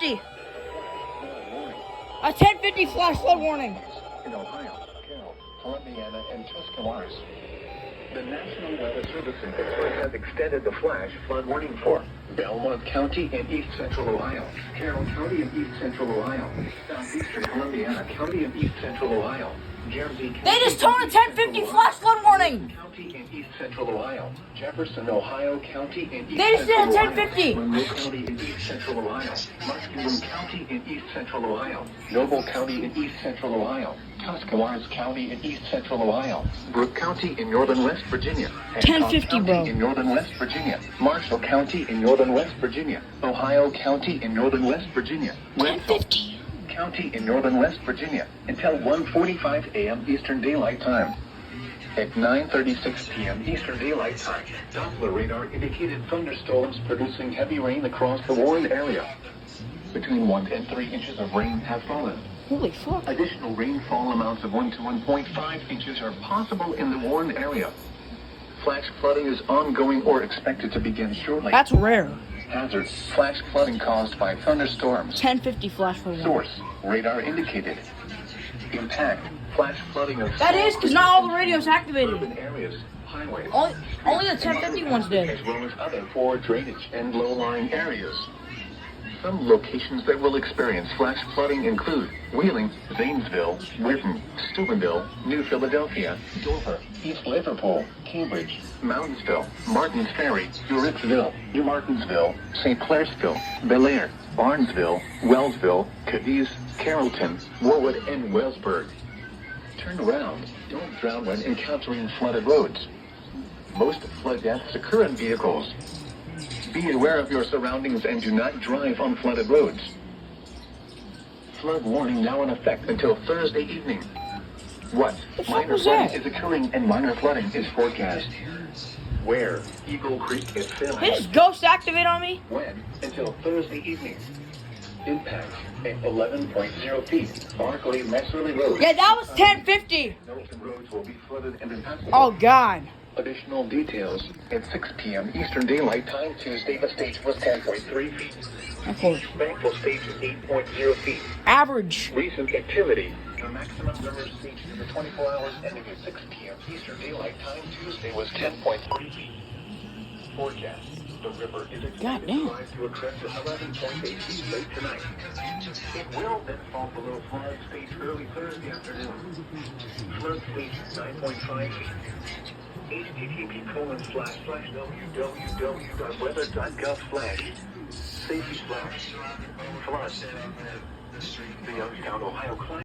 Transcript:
10:50. A 10:50 flash flood warning. In Ohio, Carroll, Columbiana, and Tuscarawas. The National Weather Service in Pittsburgh has extended the flash flood warning for Belmont County and East Central Ohio, Carroll County and East Central Ohio, Southeastern Columbiana County and East Central Ohio, Jersey County. They just told a 10:50 flash flood warning. County and East Central Ohio, Jefferson, Ohio County and East They just did a Central 10:50. Ohio, Monroe County and East Central Ohio, Muskegon County and East Central Ohio, Noble County and East Central Ohio, Tuscarawas County in East Central Ohio, Brooke County in northern West Virginia, 10:50, bro. in northern West Virginia, Marshall County in northern West Virginia, Ohio County in northern West Virginia, 10:50. County in northern West Virginia until 1:45 a.m. Eastern Daylight Time. At 9:36 p.m. Eastern Daylight Time, Doppler radar indicated thunderstorms producing heavy rain across the warned area. Between 1 and 3 inches of rain have fallen. Holy fuck. Additional rainfall amounts of 1 to 1.5 inches are possible in the warned area. Flash flooding is ongoing or expected to begin shortly. That's rare. Hazard: flash flooding caused by thunderstorms. 10:50 flash flood warning. Source: radar indicated. Impact: flash flooding of That is because not all the radios activated. urban areas, highways, Only the 10:50 ones did. as well as other for drainage and low-lying areas. Some locations that will experience flash flooding include Wheeling, Zanesville, Whitten, Steubenville, New Philadelphia, Dover, East Liverpool, Cambridge, Mountainsville, Martins Ferry, Uritzville, New Martinsville, St. Clairsville, Bel Air, Barnesville, Wellsville, Cadiz, Carrollton, Warwood, and Wellsburg. Turn around. Don't drown when encountering flooded roads. Most flood deaths occur in vehicles. Be aware of your surroundings and do not drive on flooded roads. Flood warning now in effect until Thursday evening. What? The fuck Minor was flooding that? is occurring and minor flooding is forecast. Where? Eagle Creek is They filling. just ghost activate on me. When? Until Thursday evening. Impact at 11.0 feet. Barkley Messerly Road. Yeah, that was 10:50. Milton roads will be flooded and impassable. Oh god. Additional details. At 6 p.m. Eastern Daylight Time Tuesday, the stage was 10.3 feet. Okay. Thankful stage is 8.0 feet. Average. Recent activity. The maximum river stage in the 24 hours ending at 6 p.m. Eastern Daylight Time Tuesday was 10.3 feet. Forecast. The river is expected to rise to a crest of 11.8 feet late tonight. It will then fall below flood stage early Thursday afternoon. Flood stage 9.5 feet. http://www.weather.gov/safety/flood. The Youngstown, Ohio climate